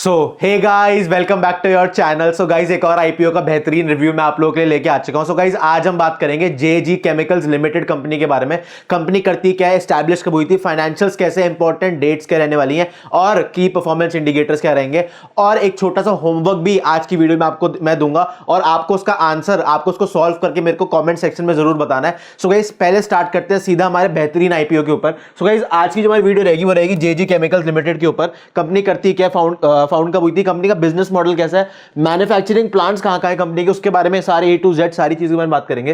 So hey guys, welcome back to your channel. So guys, एक और IPO का बेहतरीन रिव्यू मैं आप लोगों के लिए लेके आ चुका हूं। सो गाइस, आज हम बात करेंगे जेजी केमिकल्स लिमिटेड कंपनी के बारे में। कंपनी करती क्या है, एस्टैब्लिश कब हुई थी, फाइनेंशियल्स कैसे, इंपॉर्टेंट डेट्स क्या रहने वाली हैं और की परफॉर्मेंस इंडिकेटर्स क्या रहेंगे, और एक छोटा सा होमवर्क भी आज की वीडियो में आपको मैं दूंगा और आपको उसका आंसर, आपको उसको सॉल्व करके मेरे को कॉमेंट सेक्शन में जरूर बताना है। सो गाइस, पहले स्टार्ट करते हैं सीधा हमारे बेहतरीन आईपीओ के ऊपर। सो गाइस, आज की जो हमारी वीडियो रहेगी वो रहेगी जेजी केमिकल्स लिमिटेड के ऊपर। कंपनी करती क्या, फाउंड कब हुई थी, कंपनी का बिजनेस मॉडल कैसा है, मैन्युफैक्चरिंग प्लांट्स कहां है कंपनी के, उसके बारे में सारे A to Z सारी चीजों के बारे में बात करेंगे।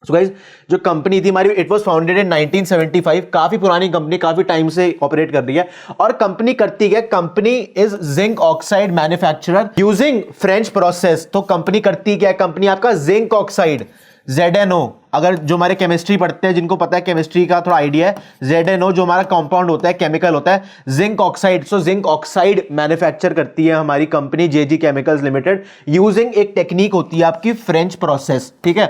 सो गाइस, जो कंपनी थी हमारी, इट वाज फाउंडेड इन 1975। काफी पुरानी कंपनी, काफी टाइम से ऑपरेट कर रही है। और कंपनी करती है, company is zinc oxide manufacturer using French process. तो कंपनी करती क्या है, कंपनी आपका जिंक ऑक्साइड ZNO, अगर जो हमारे केमिस्ट्री पढ़ते हैं, जिनको पता है केमिस्ट्री का थोड़ा आइडिया है, ZNO जो हमारा कंपाउंड होता है, केमिकल होता है, zinc oxide. So zinc oxide manufacture करती है हमारी कंपनी जेजी केमिकल्स लिमिटेड यूजिंग एक टेक्निक होती है आपकी फ्रेंच प्रोसेस। ठीक है,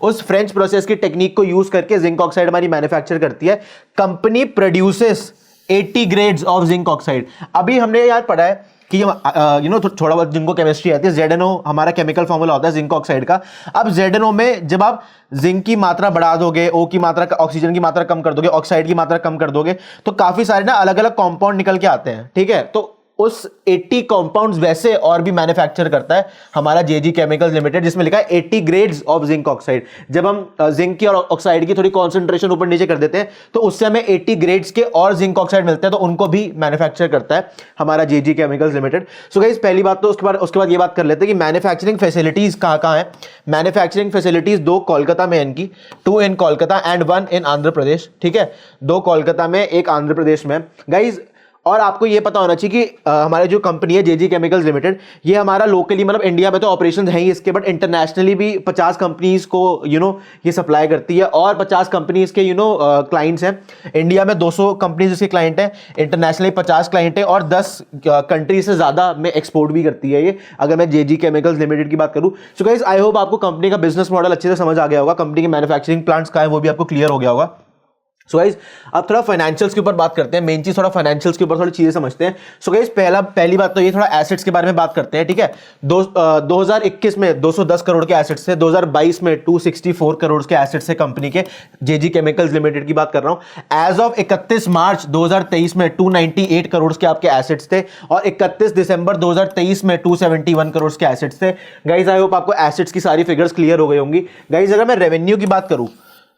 उस फ्रेंच प्रोसेस की टेक्निक को यूज करके जिंक ऑक्साइड हमारी मैन्युफैक्चर करती है। Company produces 80 grades of zinc oxide. अभी हमने यार पढ़ा है कि थोड़ा बहुत जिनको केमिस्ट्री आती है, ZNO हमारा केमिकल फॉर्मूला होता है जिंक ऑक्साइड का। अब ZNO में जब आप जिंक की मात्रा बढ़ा दोगे, O की मात्रा, ऑक्सीजन की मात्रा कम कर दोगे, ऑक्साइड की मात्रा कम कर दोगे, तो काफी सारे ना अलग अलग कंपाउंड निकल के आते हैं। ठीक है, तो उस 80 कंपाउंड्स वैसे और भी मैन्युफैक्चर करता है हमारा जेजी केमिकल्स लिमिटेड, जिसमें लिखा है 80 ग्रेड्स ऑफ जिंक ऑक्साइड। जब हम जिंक की और ऑक्साइड की थोड़ी कॉन्सेंट्रेशन ऊपर नीचे कर देते हैं तो उससे हमें 80 ग्रेड्स के और जिंक ऑक्साइड मिलते हैं, तो उनको भी मैन्युफैक्चर करता है हमारा जेजी केमिकल्स लिमिटेड। सो गाइस, पहली बात तो उसके बाद ये बात कर लेते हैं कि मैन्युफैक्चरिंग फैसिलिटीज कहां कहां है। मैन्युफैक्चरिंग फैसिलिटीज 2 कोलकाता में इनकी, 2 इन कोलकाता एंड 1 इन आंध्र प्रदेश। ठीक है, 2 कोलकाता में, 1 आंध्र प्रदेश में गाइज। और आपको ये पता होना चाहिए कि हमारी जो कंपनी है जेजी केमिकल्स लिमिटेड, ये हमारा लोकली, मतलब इंडिया में तो ऑपरेशन है ही इसके, बट इंटरनेशनली भी 50 कंपनीज को ये सप्लाई करती है और 50 कंपनीज के क्लाइंट्स हैं। इंडिया में 200 कंपनीज इसके क्लाइंट हैं, इंटरनेशनली 50 क्लाइंट है और 10 कंट्री से ज्यादा में एक्सपोर्ट भी करती है ये, अगर मैं जेजी केमिकल्स लिमिटेड की बात करूं। सो गाइस, आई होप आपको कंपनी का बिजनेस मॉडल अच्छे से समझ आ गया होगा, कंपनी के मैन्युफैक्चरिंग प्लांट्स का है वो भी आपको क्लियर हो गया होगा। सो गाइस, अब थोड़ा फाइनेंशियल्स के ऊपर बात करते हैं। मेन चीज थोड़ा फाइनेंशियल्स के ऊपर थोड़ी चीजें समझते हैं। सो गाइस, पहली बात तो ये थोड़ा एसेट्स के बारे में बात करते हैं। ठीक है, 2021 में 210 करोड़ के एसेट्स थे, 2022 में 264 करोड़ के एसेट्स थे कंपनी के, जेजी केमिकल्स लिमिटेड की बात कर रहा हूं। एज ऑफ 31 मार्च 2023 में 298 करोड़ के आपके एसेट्स थे और 31 दिसंबर 2023 में 271 करोड़ के एसेट्स थे। गाइस, आई होप आपको एसेट्स की सारी फिगर्स क्लियर हो गई होंगी। गाइस, अगर मैं रेवेन्यू की बात करूं,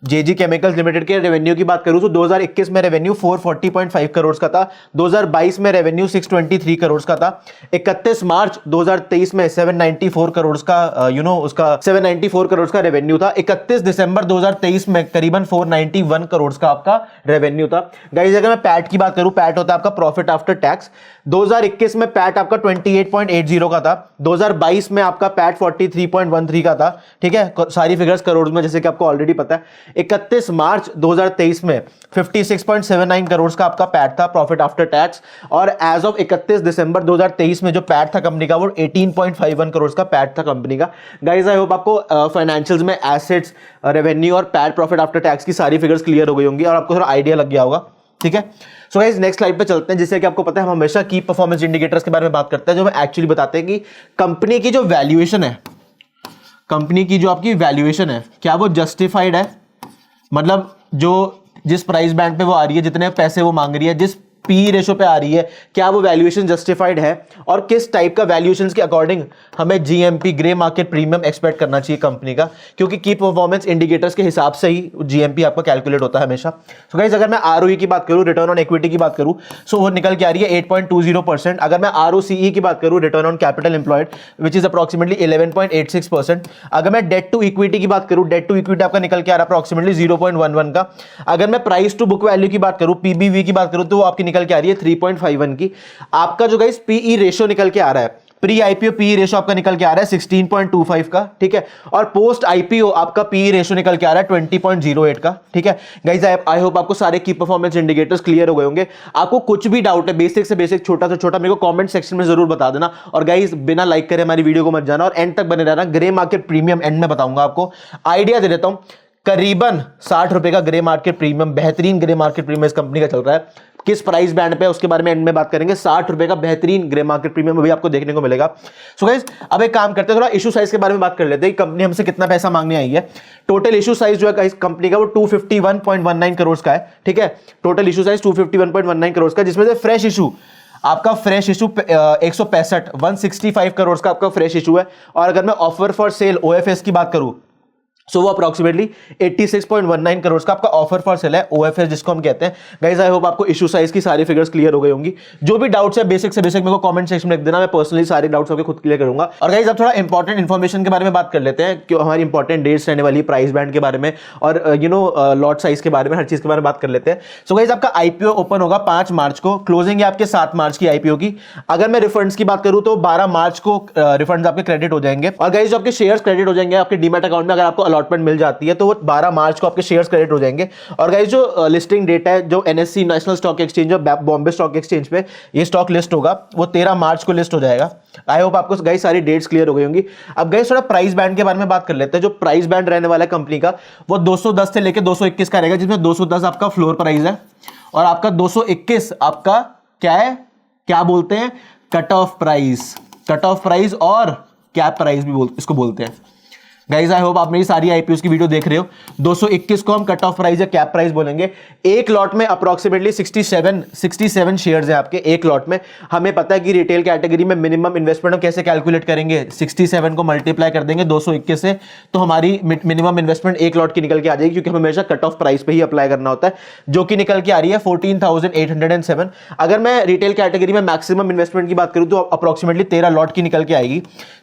जेजी केमिकल्स लिमिटेड के रेवेन्यू की बात करूं तो 2021 में रेवेन्यू 440.5 करोड़ का था, 2022 में रेवेन्यू 623 करोड़ का था, 31 मार्च 2023 में 794 करोड़ का उसका 794 करोड़ का रेवेन्यू था, 31 दिसंबर 2023 में करीबन 491 करोड़ का आपका रेवेन्यू था। गाइस, अगर मैं पैट की बात करूं, पैट होता है आपका प्रॉफिट आफ्टर टैक्स। 2021 में पैट आपका 28.80 का था, 2022 में आपका पैट 43.13 का था। ठीक है, सारी फिगर्स करोड़ में, जैसे कि आपको ऑलरेडी पता है। 31 मार्च 2023 में 56.79 करोड़ का आपका पैट था, प्रॉफिट आफ्टर टैक्स। और एज ऑफ 31 दिसंबर 2023 में जो पैट था कंपनी का, वो 18.51 करोड़ का पैट था कंपनी का। गाइस, आई होप आपको फाइनेंशियल्स में एसेट्स, रेवेन्यू और पैट, प्रॉफिट आफ्टर टैक्स की सारी फिगर्स क्लियर हो गई होंगी और आपको थोड़ा आइडिया लग गया होगा। ठीक है, सो गाइस, नेक्स्ट स्लाइड पे चलते हैं। जिससे कि आपको पता है, हम हमेशा की परफॉर्मेंस इंडिकेटर्स के बारे में बात करते हैं, जो हमें एक्चुअली बताते हैं कि कंपनी की जो वैल्यूएशन है, कंपनी की जो आपकी वैल्यूएशन है, क्या वो जस्टिफाइड है, मतलब जो जिस प्राइस बैंड पे वो आ रही है, जितने पैसे वो मांग रही है, जिस पी रेशो पे आ रही है, क्या वो वैल्यूएशन जस्टिफाइड है, और किस टाइप का वैल्यूएशन के अकॉर्डिंग हमें GMP, grey market premium expect करना चाहिए कंपनी का, क्योंकि की परफॉर्मेंस इंडिकेटर्स के हिसाब से ही जीएमपी आपका कैलकुलेट होता है हमेशा। सो गाइस, अगर मैं आरओई की बात करूं, रिटर्न ऑन इक्विटी की बात करूं, सो वो निकल के आ रही है 8.20%। अगर मैं आरओसीई की बात करूं, return on capital employed, which is approximately 11.86%। अगर मैं डेट टू इक्विटी की बात करूं, डेट टू इक्विटी आपका निकल के आ रहा है अप्रोक्सीमेटली 0.11 का। अगर मैं प्राइस टू बुक वैल्यू की बात करूं, पीबीवी की बात करूं, तो वो आपकी निकल के आ रही है 3.51 की। आपका जो गाइस पीई रेशियो निकल के आ रहा है, प्री आईपीओ पीई रेशियो आपका निकल के आ रहा है 16.25 का। ठीक है, और पोस्ट आईपीओ आपका पीई रेशियो निकल के आ रहा है 20.08 का। ठीक है गाइस, आई होप आपको सारे की परफॉर्मेंस इंडिकेटर्स क्लियर हो गए होंगे। आपको कुछ भी डाउट है, बेसिक से बेसिक, छोटा से छोटा, मेरे को कमेंट सेक्शन में जरूर बता देना। और गाइस, बिना लाइक करे हमारी वीडियो को मत जाना और एंड तक बने रहना। ग्रे मार्केट प्रीमियम एंड में बताऊंगा आपको, आइडिया दे देता हूं। करीबन 60 रुपए का ग्रे मार्केट प्रीमियम, बेहतरीन ग्रे मार्केट प्रीमियम इस कंपनी का चल रहा है। किस प्राइस बैंड पे, उसके बारे में एंड में बात करेंगे। 60 रुपए का बेहतरीन ग्रे मार्केट प्रीमियम अभी आपको देखने को मिलेगा। सो गाइस अब एक काम करते हैं, थोड़ा इशू साइज के बारे में बात कर लेते हैं। कंपनी हमसे कितना पैसा मांगने आई है। टोटल इशू साइज जो है कंपनी का वो 251.19 करोड़ का है, ठीक है। टोटल इशू साइज 251.19 करोड़ का, जिसमें से फ्रेश इशू आपका फ्रेश इशू 165 करोड़ का आपका फ्रेश इशू है। और अगर मैं ऑफर फॉर सेल OFS की बात करूं सो वो अप्रोक्सीमेटली 86.19 करोड़ का आपका ऑफर फॉर सेल है, OFS जिसको हम कहते हैं। गाइस आई होप आपको इशू साइज की सारी फिगर्स क्लियर हो गई होंगी। जो भी डाउट्स है बेसिक से बेसिक मेरे को कमेंट सेक्शन में लिख देना, मैं पर्सनली सारे डाउट्स आपके खुद क्लियर करूंगा। और गाइस अब थोड़ा इंपॉर्टेंट इन्फॉर्मेशन के बारे में बात कर लेते हैं, क्यों हमारी इंपॉर्टेंट डेट्स रहने वाली, प्राइस बैंड के बारे में और लॉट साइज के बारे में, हर चीज के बारे में बात कर लेते हैं। सो गाइस आपका IPO ओपन होगा 5 मार्च को, क्लोजिंग है आपके 7 मार्च की IPO की। अगर मैं रिफंड्स की बात करूं तो 12 मार्च को रिफंड्स आपके क्रेडिट हो जाएंगे। और गाइस जो आपके शेयर्स क्रेडिट हो जाएंगे आपके डीमैट अकाउंट में, अगर आपको अलॉटमेंट मिल जाती है तो वो 12 मार्च को आपके शेयर्स क्रेडिट हो जाएंगे। और गाइस जो लिस्टिंग डेट है, जो NSE नेशनल स्टॉक एक्सचेंज और बॉम्बे स्टॉक एक्सचेंज पे ये स्टॉक लिस्ट होगा, वो 13 मार्च को लिस्ट हो जाएगा। आई होप आपको गाइस सारी डेट्स क्लियर हो गई होंगी। अब गाइस थोड़ा प्राइस बैंड के बारे में बात कर लेते हैं। जो प्राइस बैंड रहने वाला है कंपनी का वो 210 से लेकर 221 का रहेगा, जिसमें 210 आपका फ्लोर प्राइस है और आपका 221 आपका क्या है, क्या बोलते हैं, cut off price. Cut off price और कैप प्राइस भी इसको बोलते हैं। गाइस आई होप आप मेरी सारी IPOs की वीडियो देख रहे हो। 221 को हम कट ऑफ प्राइस या कैप प्राइस बोलेंगे। एक लॉट में अप्रोक्सीमेटली 67 शेयर्स हैं आपके एक लॉट में। हमें पता है कि रिटेल कैटेगरी में मिनिमम इन्वेस्टमेंट हम कैसे कैलकुलेट करेंगे, 67 को मल्टीप्लाई कर देंगे 221 से, तो हमारी मिनिमम इन्वेस्टमेंट एक लॉट की निकल के आ जाएगी, क्योंकि हमें हमेशा कट ऑफ प्राइस पे ही अप्लाई करना होता है, जो कि निकल के आ रही है 14,807। अगर मैं रिटेल कैटेगरी में मैक्सिमम इन्वेस्टमेंट की बात करूं तो अप्रोक्सीमेटली 13 लॉट की निकल के आएगी।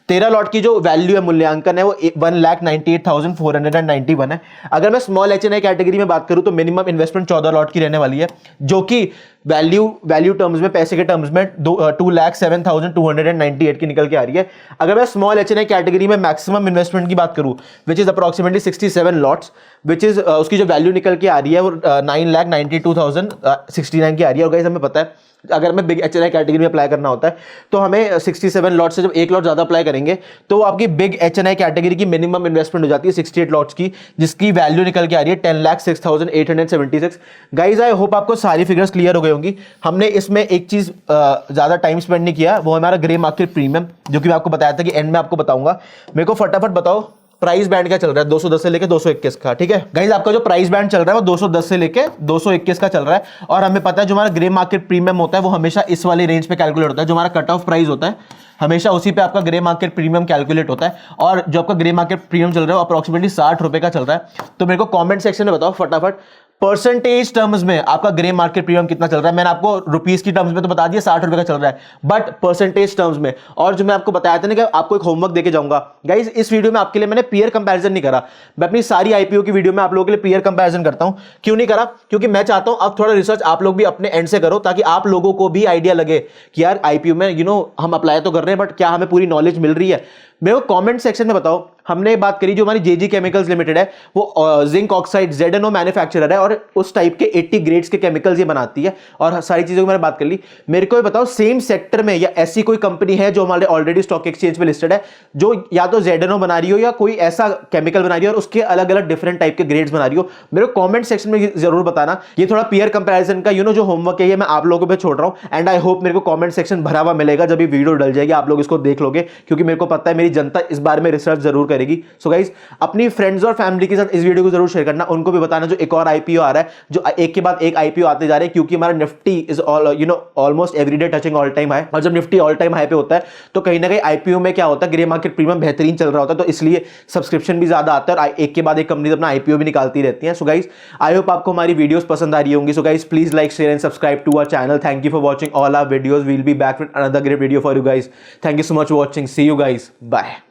13 लॉट की जो वैल्यू है, मूल्यांकन है, वो 1,98,491 है। अगर मैं स्मॉल HNI कैटेगरी में बात करूं तो मिनिमम इन्वेस्टमेंट 14 लॉट की रहने वाली है, जो कि वैल्यू टर्म्स में, पैसे के टर्म्स में 2,07,298 की निकल के आ रही है। अगर मैं स्मॉल HNI कैटेगरी में मैक्सिमम इन्वेस्टमेंट की बात करूं which is approximately 67 lots, which is उसकी जो वैल्यू निकल के आ रही है वो 9,92,069 की आ रही है। और गाइस हमें पता है अगर हमें बिग HNI कैटेगरी में अप्लाई करना होता है तो हमें 67 लॉट से जब एक लॉट ज्यादा अप्लाई करेंगे तो आपकी बिग HNI कैटेगरी की मिनिमम इन्वेस्टमेंट हो जाती है 68 लॉट्स की, जिसकी वैल्यू निकल के आ रही है 10,06,876। गाइस आई होप आपको सारी फिगर्स क्लियर हो गई होंगी। हमने इसमें एक चीज ज्यादा टाइम स्पेंड नहीं किया, वो हमारा ग्रे मार्केट प्रीमियम, जो कि मैं आपको बताया था कि एंड में आपको बताऊंगा। मेरे को फटाफट बताओ प्राइस बैंड क्या चल रहा है 210 से लेके 221 का, ठीक है गाइस। आपका जो प्राइस बैंड चल रहा है वो 210 से लेके 221 का चल रहा है। और हमें पता है जो हमारा ग्रे मार्केट प्रीमियम होता है वो हमेशा इस वाले रेंज पे कैलकुलेट होता है। जो हमारा कट ऑफ प्राइस होता है हमेशा उसी पे आपका ग्रे मार्केट प्रीमियम कैलकुलेट होता है। और जो आपका ग्रे मार्केट प्रीमियम चल रहा है वो अप्रोक्सीमेटली 60 रुपए का चल रहा है। तो मेरे को कॉमेंट सेक्शन में बताओ फटाफट परसेंटेज टर्म्स में आपका ग्रे मार्केट प्रीमियम कितना चल रहा है। मैंने आपको रुपीस की टर्म्स में तो बता दिया 60 रुपए का चल रहा है, बट परसेंटेज टर्म्स में। और जो मैं आपको बताया था ना कि आपको एक होमवर्क देके जाऊंगा गाइस, इस वीडियो में आपके लिए मैंने पीयर कंपैरिजन नहीं करा। मैं अपनी सारी IPO की वीडियो में आप लोगों के लिए पीयर कंपैरिजन करता हूं। क्यों नहीं करा? क्योंकि मैं चाहता हूं अब थोड़ा रिसर्च आप लोग भी अपने एंड से करो, ताकि आप लोगों को भी आइडिया लगे कि यार IPO में हम अप्लाई तो कर रहे हैं बट क्या हमें पूरी नॉलेज मिल रही है। मेरे को कमेंट सेक्शन में बताओ। हमने बात करी जो हमारी JG केमिकल्स लिमिटेड है वो जिंक ऑक्साइड ZNO मैन्युफैक्चरर है और उस टाइप के 80 ग्रेड्स के केमिकल्स ये बनाती है और सारी चीजों की मैंने बात कर ली। मेरे को ये बताओ सेम सेक्टर में या ऐसी कोई कंपनी है जो हमारे ऑलरेडी स्टॉक एक्सचेंज पे लिस्टेड है, जो या तो ZNO बना रही हो या कोई ऐसा केमिकल बना रही हो और उसके अलग अलग डिफरेंट टाइप के ग्रेड्स बना रही हो। मेरे को कॉमेंट सेक्शन में जरूर बताना। ये थोड़ा पीयर कंपेरिजन का जो होमवर्क है ये मैं आप लोगों पे छोड़ रहा हूं। एंड आई होप मेरे को कॉमेंट सेक्शन भरा हुआ मिलेगा जब ये वीडियो डल जाएगी, आप लोग इसको देख लोगे, क्योंकि मेरे को पता है मेरी जनता इस बारे में रिसर्च जरूर करेगी। सो गाइस अपनी फ्रेंड्स और फैमिली के साथ इस वीडियो को जरूर शेयर करना, उनको भी बताना जो एक और IPO आ रहा है, जो एक के बाद एक IPO आते जा रहे हैं, क्योंकि हमारा Nifty is almost everyday touching all time high. और जब निफ्टी ऑल टाइम हाई पे होता है तो कहीं ना कहीं IPO में क्या होता है, ग्रे मार्केट प्रीमियम बेहतरीन चल रहा होता है, तो इसलिए सब्सक्रिप्शन भी ज्यादा आता है और एक के बाद एक कंपनी अपना IPO भी निकालती रहती है। सो गाइस आई होप आपको हमारी वीडियोस पसंद आ रही होंगी। So guys please like share and subscribe to our channel. Thank you for watching all our videos. We will be back with another great video for you guys. Thank you so much for watching. See you guys, bye.